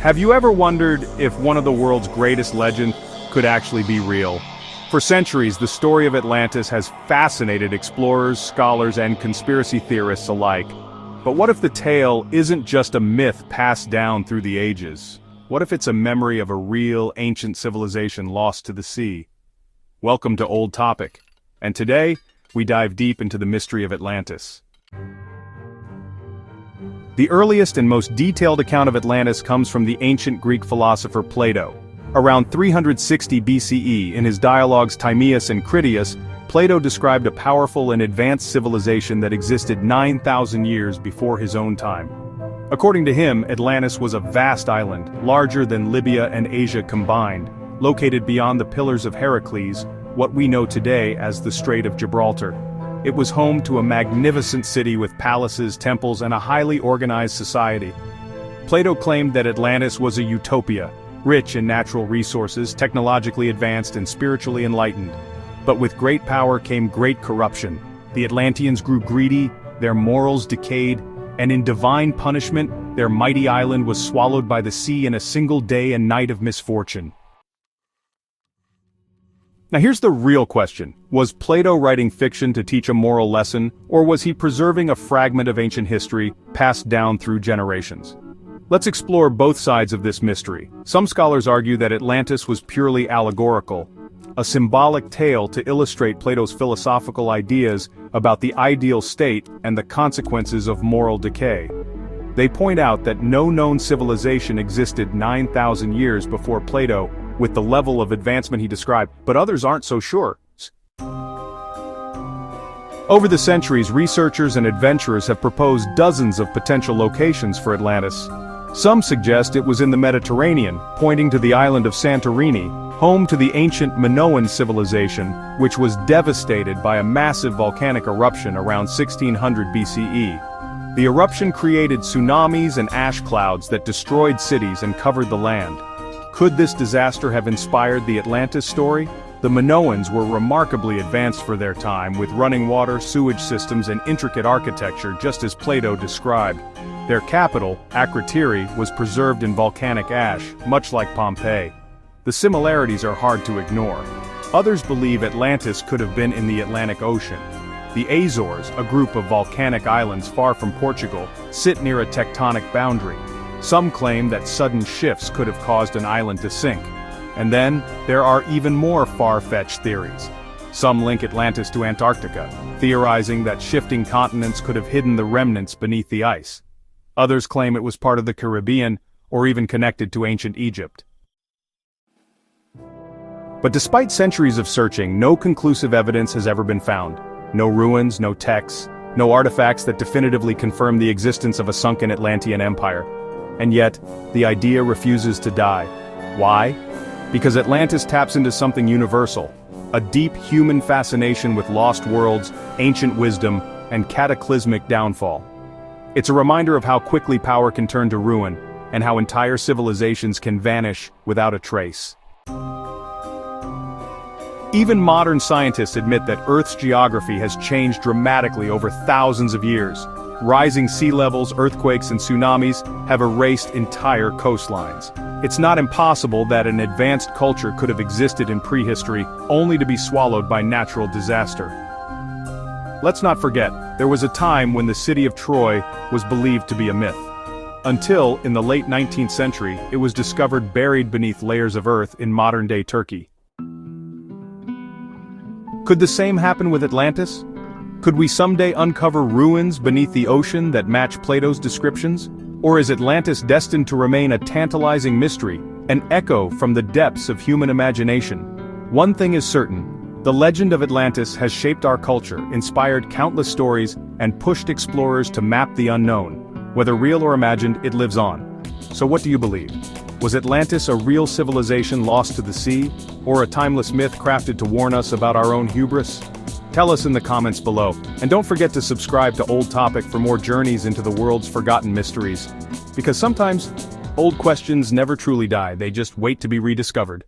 Have you ever wondered if one of the world's greatest legends could actually be real? For centuries, the story of Atlantis has fascinated explorers, scholars, and conspiracy theorists alike. But what if the tale isn't just a myth passed down through the ages? What if it's a memory of a real, ancient civilization lost to the sea? Welcome to Old Topic, and today, we dive deep into the mystery of Atlantis. The earliest and most detailed account of Atlantis comes from the ancient Greek philosopher Plato. Around 360 BCE, in his dialogues Timaeus and Critias, Plato described a powerful and advanced civilization that existed 9,000 years before his own time. According to him, Atlantis was a vast island, larger than Libya and Asia combined, located beyond the Pillars of Heracles, what we know today as the Strait of Gibraltar. It was home to a magnificent city with palaces, temples, and a highly organized society. Plato claimed that Atlantis was a utopia, rich in natural resources, technologically advanced, and spiritually enlightened. But with great power came great corruption. The Atlanteans grew greedy, their morals decayed, and in divine punishment, their mighty island was swallowed by the sea in a single day and night of misfortune. Now here's the real question. Was Plato writing fiction to teach a moral lesson, or was he preserving a fragment of ancient history passed down through generations? Let's explore both sides of this mystery. Some scholars argue that Atlantis was purely allegorical, a symbolic tale to illustrate Plato's philosophical ideas about the ideal state and the consequences of moral decay. They point out that no known civilization existed 9,000 years before Plato, with the level of advancement he described, but others aren't so sure. Over the centuries, researchers and adventurers have proposed dozens of potential locations for Atlantis. Some suggest it was in the Mediterranean, pointing to the island of Santorini, home to the ancient Minoan civilization, which was devastated by a massive volcanic eruption around 1600 BCE. The eruption created tsunamis and ash clouds that destroyed cities and covered the land. Could this disaster have inspired the Atlantis story? The Minoans were remarkably advanced for their time, with running water, sewage systems, and intricate architecture just as Plato described. Their capital, Akrotiri, was preserved in volcanic ash, much like Pompeii. The similarities are hard to ignore. Others believe Atlantis could have been in the Atlantic Ocean. The Azores, a group of volcanic islands far from Portugal, sit near a tectonic boundary. Some claim that sudden shifts could have caused an island to sink. And then, there are even more far-fetched theories. Some link Atlantis to Antarctica, theorizing that shifting continents could have hidden the remnants beneath the ice. Others claim it was part of the Caribbean, or even connected to ancient Egypt. But despite centuries of searching, no conclusive evidence has ever been found. No ruins, no texts, no artifacts that definitively confirm the existence of a sunken Atlantean empire. And yet, the idea refuses to die. Why? Because Atlantis taps into something universal, a deep human fascination with lost worlds, ancient wisdom, and cataclysmic downfall. It's a reminder of how quickly power can turn to ruin, and how entire civilizations can vanish without a trace. Even modern scientists admit that Earth's geography has changed dramatically over thousands of years. Rising sea levels, earthquakes, and tsunamis have erased entire coastlines. It's not impossible that an advanced culture could have existed in prehistory, only to be swallowed by natural disaster. Let's not forget, there was a time when the city of Troy was believed to be a myth. Until, in the late 19th century, it was discovered buried beneath layers of earth in modern-day Turkey. Could the same happen with Atlantis? Could we someday uncover ruins beneath the ocean that match Plato's descriptions? Or is Atlantis destined to remain a tantalizing mystery, an echo from the depths of human imagination? One thing is certain, the legend of Atlantis has shaped our culture, inspired countless stories, and pushed explorers to map the unknown. Whether real or imagined, it lives on. So what do you believe? Was Atlantis a real civilization lost to the sea, or a timeless myth crafted to warn us about our own hubris? Tell us in the comments below, and don't forget to subscribe to Old Topic for more journeys into the world's forgotten mysteries. Because sometimes, old questions never truly die, they just wait to be rediscovered.